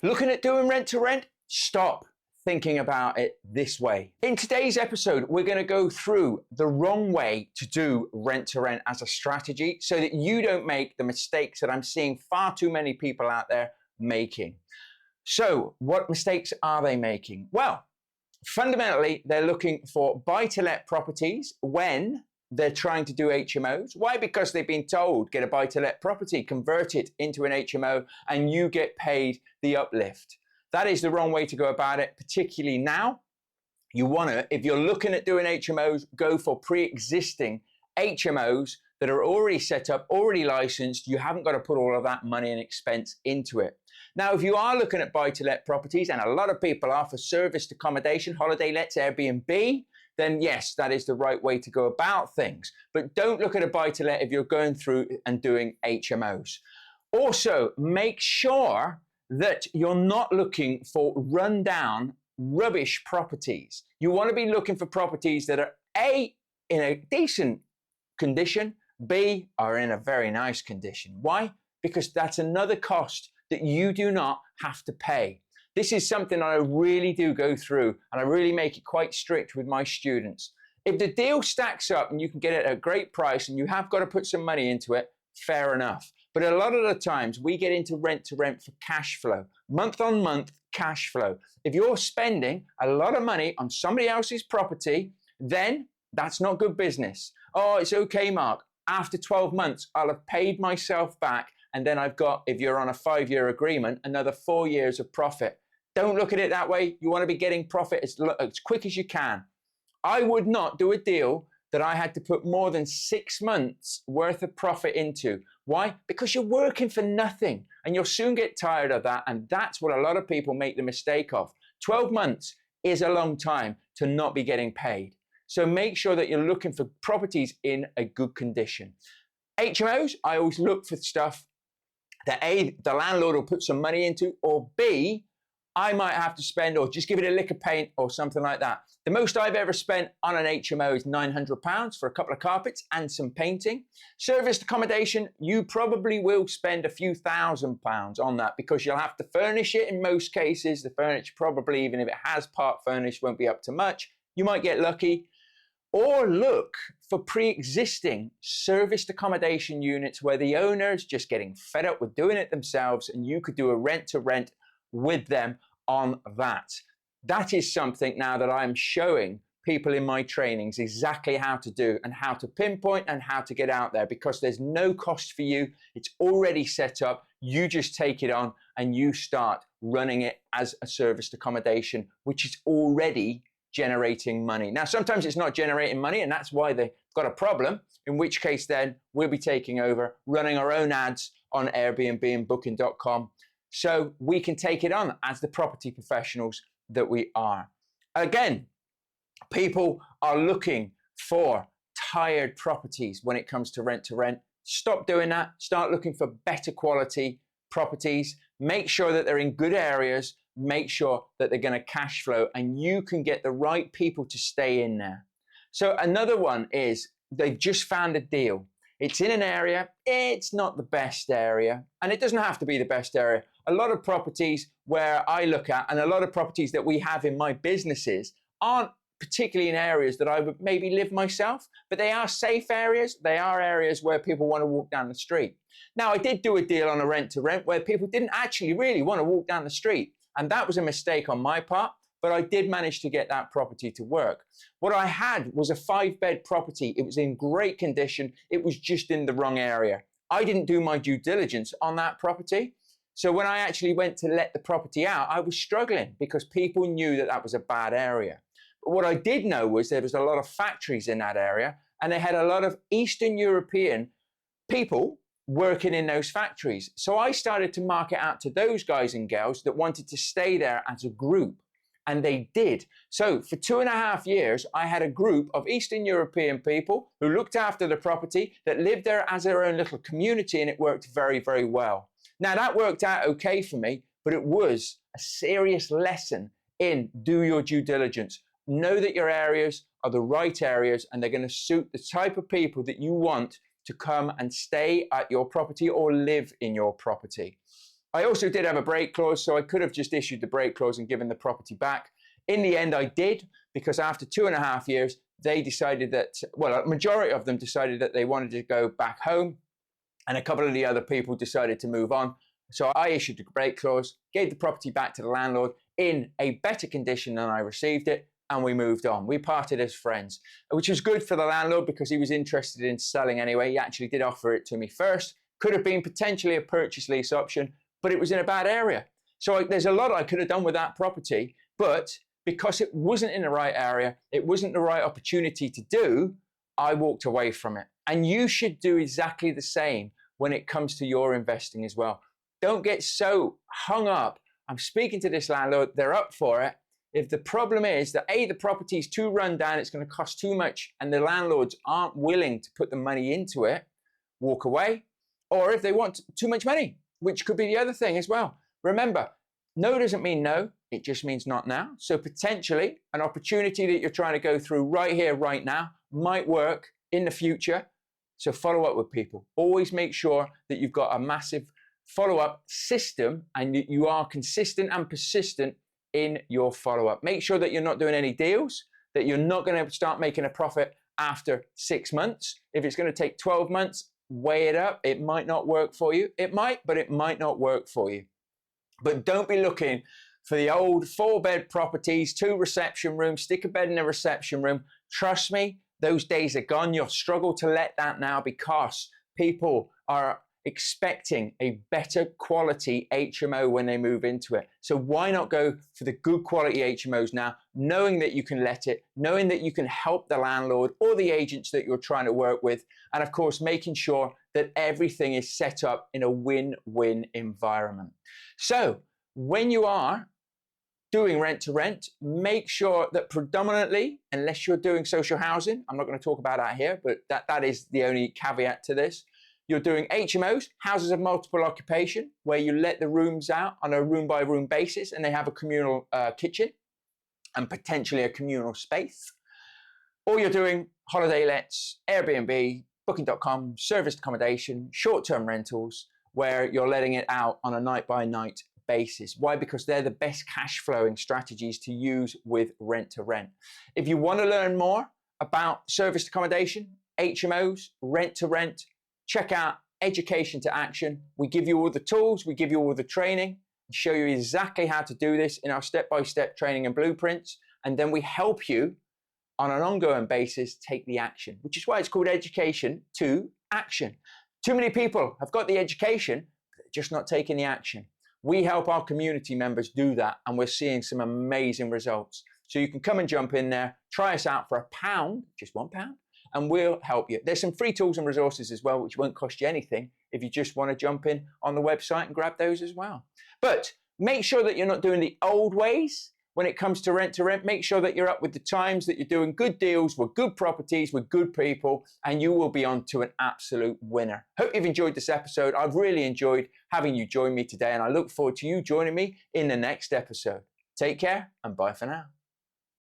Looking at doing rent to rent? Stop thinking about it this way. In today's episode, we're going to go through the wrong way to do rent to rent as a strategy so that you don't make the mistakes that I'm seeing far too many people out there making. So what mistakes are they making? Well, fundamentally, they're looking for buy-to-let properties when they're trying to do HMOs. Why? Because they've been told, get a buy-to-let property, convert it into an HMO, and you get paid the uplift. That is the wrong way to go about it, particularly now. You want to, if you're looking at doing HMOs, go for pre-existing HMOs that are already set up, already licensed. You haven't got to put all of that money and expense into it. Now, if you are looking at buy-to-let properties, and a lot of people are for serviced accommodation, holiday lets, Airbnb, then yes, that is the right way to go about things. But don't look at a buy-to-let if you're going through and doing HMOs. Also, make sure that you're not looking for rundown, rubbish properties. You want to be looking for properties that are A, in a decent condition, B, are in a very nice condition. Why? Because that's another cost that you do not have to pay. This is something I really do go through, and I really make it quite strict with my students. If the deal stacks up and you can get it at a great price and you have got to put some money into it, fair enough. But a lot of the times we get into rent to rent for cash flow, month on month cash flow. If you're spending a lot of money on somebody else's property, then that's not good business. Oh, it's okay, Mark. After 12 months, I'll have paid myself back. And then I've got, if you're on a 5-year agreement, another 4 years of profit. Don't look at it that way. You want to be getting profit as quick as you can. I would not do a deal that I had to put more than 6 months worth of profit into. Why? Because you're working for nothing and you'll soon get tired of that. And that's what a lot of people make the mistake of. 12 months is a long time to not be getting paid. So make sure that you're looking for properties in a good condition. HMOs, I always look for stuff that A, the landlord will put some money into, or B, I might have to spend or just give it a lick of paint or something like that. The most I've ever spent on an HMO is £900 for a couple of carpets and some painting. Serviced accommodation, you probably will spend a few £1,000s on that because you'll have to furnish it in most cases. The furniture probably, even if it has part furnished, won't be up to much. You might get lucky. Or look for pre-existing serviced accommodation units where the owner's just getting fed up with doing it themselves and you could do a rent to rent with them on that. That is something now that I'm showing people in my trainings exactly how to do and how to pinpoint and how to get out there because there's no cost for you. It's already set up. You just take it on and you start running it as a serviced accommodation, which is already generating money. Now, sometimes it's not generating money and that's why they've got a problem, in which case then we'll be taking over, running our own ads on Airbnb and booking.com so we can take it on as the property professionals that we are. Again, people are looking for tired properties when it comes to rent. Stop doing that. Start looking for better quality properties. Make sure that they're in good areas. Make sure that they're going to cash flow and you can get the right people to stay in there. So another one is they've just found a deal. It's in an area, it's not the best area, and it doesn't have to be the best area. A lot of properties where I look at and a lot of properties that we have in my businesses aren't particularly in areas that I would maybe live myself, but they are safe areas. They are areas where people want to walk down the street. Now, I did do a deal on a rent to rent where people didn't actually really want to walk down the street. And that was a mistake on my part, but I did manage to get that property to work. What I had was a 5-bed property. It was in great condition. It was just in the wrong area. I didn't do my due diligence on that property. So when I actually went to let the property out, I was struggling because people knew that that was a bad area. But what I did know was there was a lot of factories in that area and they had a lot of Eastern European people working in those factories. So I started to market out to those guys and girls that wanted to stay there as a group, and they did. So for 2.5 years, I had a group of Eastern European people who looked after the property, that lived there as their own little community, and it worked very, very well. Now that worked out okay for me, but it was a serious lesson in do your due diligence. Know that your areas are the right areas and they're going to suit the type of people that you want to come and stay at your property or live in your property. I also did have a break clause, so I could have just issued the break clause and given the property back. In the end, I did, because after 2.5 years, they decided that, well, a majority of them decided that they wanted to go back home, and a couple of the other people decided to move on. So I issued the break clause, gave the property back to the landlord in a better condition than I received it, and we moved on. We parted as friends, which was good for the landlord because he was interested in selling anyway. He actually did offer it to me first. Could have been potentially a purchase lease option, but it was in a bad area. So there's a lot I could have done with that property, but because it wasn't in the right area, it wasn't the right opportunity to do, I walked away from it. And you should do exactly the same when it comes to your investing as well. Don't get so hung up. I'm speaking to this landlord, they're up for it. If the problem is that A, the property is too run down, it's going to cost too much, and the landlords aren't willing to put the money into it, walk away. Or if they want too much money, which could be the other thing as well. Remember, no doesn't mean no, it just means not now. So potentially an opportunity that you're trying to go through right here, right now, might work in the future. So follow up with people. Always make sure that you've got a massive follow-up system and you are consistent and persistent in your follow-up. Make sure that you're not doing any deals, that you're not going to start making a profit after 6 months. If it's going to take 12 months, weigh it up. It might not work for you. It might, but it might not work for you. But don't be looking for the old 4-bed properties, 2 reception rooms, stick a bed in a reception room. Trust me, those days are gone. You'll struggle to let that now because people are expecting a better quality HMO when they move into it. So why not go for the good quality HMOs now, knowing that you can let it, knowing that you can help the landlord or the agents that you're trying to work with, and of course, making sure that everything is set up in a win-win environment. So when you are doing rent to rent, make sure that predominantly, unless you're doing social housing, I'm not going to talk about that here, but that is the only caveat to this. You're doing HMOs, houses of multiple occupation, where you let the rooms out on a room by room basis and they have a communal kitchen and potentially a communal space. Or you're doing holiday lets, Airbnb, booking.com, serviced accommodation, short-term rentals, where you're letting it out on a night by night basis. Why? Because they're the best cash flowing strategies to use with rent to rent. If you want to learn more about serviced accommodation, HMOs, rent to rent, check out Education to Action. We give you all the tools, we give you all the training, show you exactly how to do this in our step-by-step training and blueprints, and then we help you on an ongoing basis take the action, which is why it's called Education to Action. Too many people have got the education, but they're just not taking the action. We help our community members do that, and we're seeing some amazing results. So you can come and jump in there, try us out for £1, just £1, and we'll help you. There's some free tools and resources as well, which won't cost you anything if you just want to jump in on the website and grab those as well. But make sure that you're not doing the old ways when it comes to rent. Make sure that you're up with the times, that you're doing good deals with good properties, with good people, and you will be on to an absolute winner. Hope you've enjoyed this episode. I've really enjoyed having you join me today, and I look forward to you joining me in the next episode. Take care and bye for now.